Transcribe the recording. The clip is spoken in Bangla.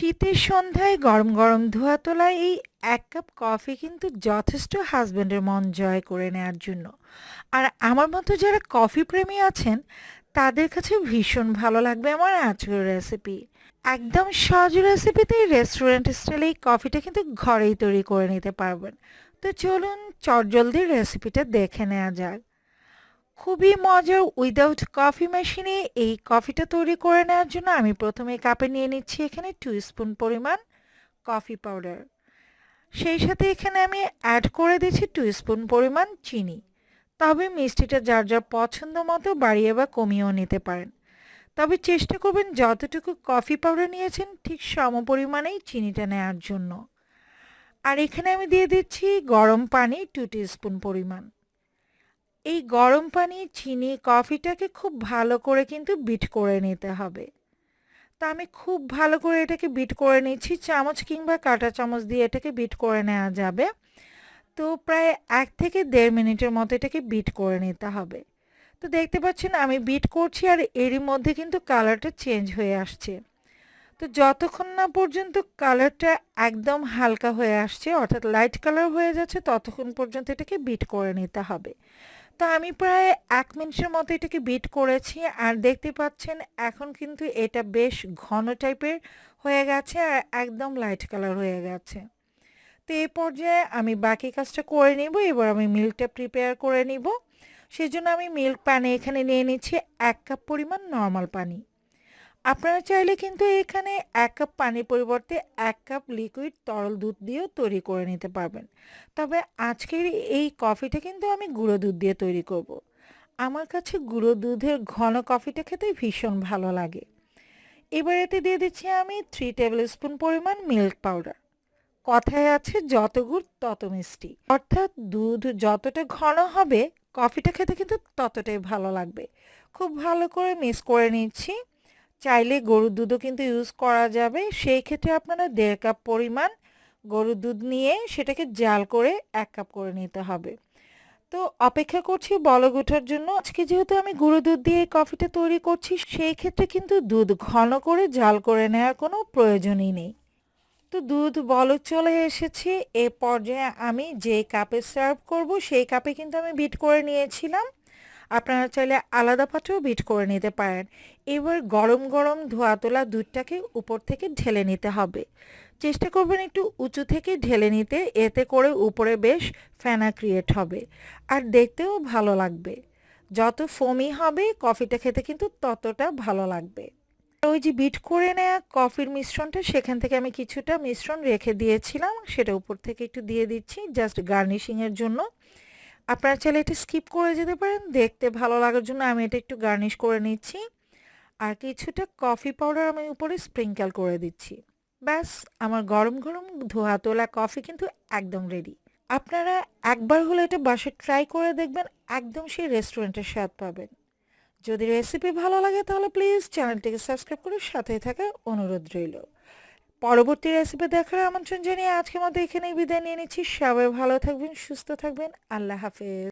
শীতের সন্ধ্যায় গরম গরম ধোয়া তোলা এই এক কাপ কফি কিন্তু যথেষ্ট হাজবেন্ডের মন জয় করে নেওয়ার জন্য। আর আমার মতো যারা কফি প্রেমী আছেন তাদের কাছে ভীষণ ভালো লাগবে আমার আজকের রেসিপি। একদম সহজ রেসিপিতে রেস্টুরেন্ট স্টাইলে এই কফিটা কিন্তু ঘরেই তৈরি করে নিতে পারবেন। তো চলুন চটজলদি রেসিপিটা দেখে নেওয়া যাক। খুবই মজার উইদাউট কফি মেশিনে এই কফিটা তৈরি করে নেওয়ার জন্য আমি প্রথমে কাপে নিয়ে নিচ্ছি এখানে 2 স্পুন পরিমাণ কফি পাউডার। সেই সাথে এখানে আমি অ্যাড করে দিচ্ছি 2 স্পুন পরিমাণ চিনি। তবে মিষ্টিটা যার যার পছন্দ মতো বাড়িয়ে বা কমিয়েও নিতে পারেন। তবে চেষ্টা করবেন যতটুকু কফি পাউডার নিয়েছেন ঠিক সম পরিমাণেই চিনিটা নেওয়ার জন্য। আর এখানে আমি দিয়ে দিচ্ছি গরম পানি 2 টিস্পুন পরিমাণ। এই গরম পানি, চিনি, কফিটাকে খুব ভালো করে কিন্তু বিট করে নিতে হবে। তো আমি খুব ভালো করে এটাকে বিট করে নিচ্ছি, চামচ কিংবা কাঁটা চামচ দিয়ে এটাকে বিট করে নেওয়া যাবে। তো প্রায় 1 থেকে 1.5 মিনিটের মতো এটাকে বিট করে নিতে হবে। তো দেখতে পাচ্ছেন আমি বিট করছি আর এরই মধ্যে কিন্তু কালারটা চেঞ্জ হয়ে আসছে। তো যতক্ষণ না পর্যন্ত কালারটা একদম হালকা হয়ে আসছে অর্থাৎ লাইট কালার হয়ে যাচ্ছে ততক্ষণ পর্যন্ত এটাকে বিট করে নিতে হবে। তো আমি প্রায় 1 মিনিটের মতো এটাকে বিট করেছি আর দেখতে পাচ্ছেন এখন কিন্তু এটা বেশ ঘন টাইপের হয়ে গেছে আর একদম লাইট কালার হয়ে গেছে। তো এই পর্যায়ে আমি বাকি কাজটা করে নিব। এবার আমি মিল্কটা প্রিপেয়ার করে নিব। সেজন্য আমি মিল্ক পানি এখানে নিয়ে নিচ্ছি 1 কাপ পরিমাণ নর্মাল পানি। আপনারা চাইলে কিন্তু এখানে 1 কাপ পানির পরিবর্তে 1 কাপ লিকুইড তরল দুধ দিয়েও তৈরি করে নিতে পারবেন। তবে আজকের এই কফিটা কিন্তু আমি গুঁড়ো দুধ দিয়ে তৈরি করব। আমার কাছে গুঁড়ো দুধের ঘন কফিটা খেতে ভীষণ ভালো লাগে। এবার এতে দিয়ে দিচ্ছি আমি 3 টেবিল স্পুন পরিমাণ মিল্ক পাউডার। কথায় আছে যত গুড় তত মিষ্টি, অর্থাৎ দুধ যতটা ঘন হবে কফিটা খেতে কিন্তু ততটাই ভালো লাগবে। খুব ভালো করে মিক্স করে নিচ্ছি। চাইলে গরুর দুধও কিন্তু ইউজ করা যাবে। সেই ক্ষেত্রে আপনারা 1.5 কাপ পরিমাণ গরুর দুধ নিয়ে সেটাকে জাল করে 1 কাপ করে নিতে হবে। তো অপেক্ষা করছি বলক ওঠার জন্য। আজকে যেহেতু আমি গুঁড়ো দুধ দিয়ে এই কফিটা তৈরি করছি সেই ক্ষেত্রে কিন্তু দুধ ঘন করে জাল করে নেওয়ার কোনো প্রয়োজনই নেই। তো দুধ বলক চলে এসেছে। এ পর্যায়ে আমি যে কাপে সার্ভ করব সেই কাপে কিন্তু আমি বিট করে নিয়েছিলাম। আপনারা চাইলে আলাদা পাত্রেও বিট করে নিতে পারেন। এবার গরম গরম ধোয়া তোলা দুধটাকে উপর থেকে ঢেলে নিতে হবে। চেষ্টা করবেন একটু উঁচু থেকে ঢেলে নিতে, এতে করে উপরে বেশ ফেনা ক্রিয়েট হবে আর দেখতেও ভালো লাগবে। যত ফোমি হবে কফিটা খেতে কিন্তু ততটা ভালো লাগবে। ওই যে বিট করে নেওয়া কফির মিশ্রণটা সেখান থেকে আমি কিছুটা মিশ্রণ রেখে দিয়েছিলাম, সেটা উপর থেকে একটু দিয়ে দিচ্ছি জাস্ট গার্নিশিং এর জন্য। আপনারা চাইলে এটা স্কিপ করে যেতে পারেন, দেখতে ভালো লাগার জন্য আমি এটা একটু গার্নিশ করে নিচ্ছি। আর কিছুটা কফি পাউডার আমি উপরে স্প্রিঙ্কেল করে দিচ্ছি। ব্যাস, আমার গরম গরম ধোয়া তোলা কফি কিন্তু একদম রেডি। আপনারা একবার হলে এটা বাসায় ট্রাই করে দেখবেন, একদম সেই রেস্টুরেন্টের স্বাদ পাবেন। যদি রেসিপি ভালো লাগে তাহলে প্লিজ চ্যানেলটিকে সাবস্ক্রাইব করে সাথে থাকার অনুরোধ রইল। পরবর্তী রেসিপি দেখার আমন্ত্রণ জানিয়ে আজকের মতো এখানেই বিদায় নিয়ে নিচ্ছি। সবাই ভালো থাকবেন, সুস্থ থাকবেন। আল্লাহ হাফেজ।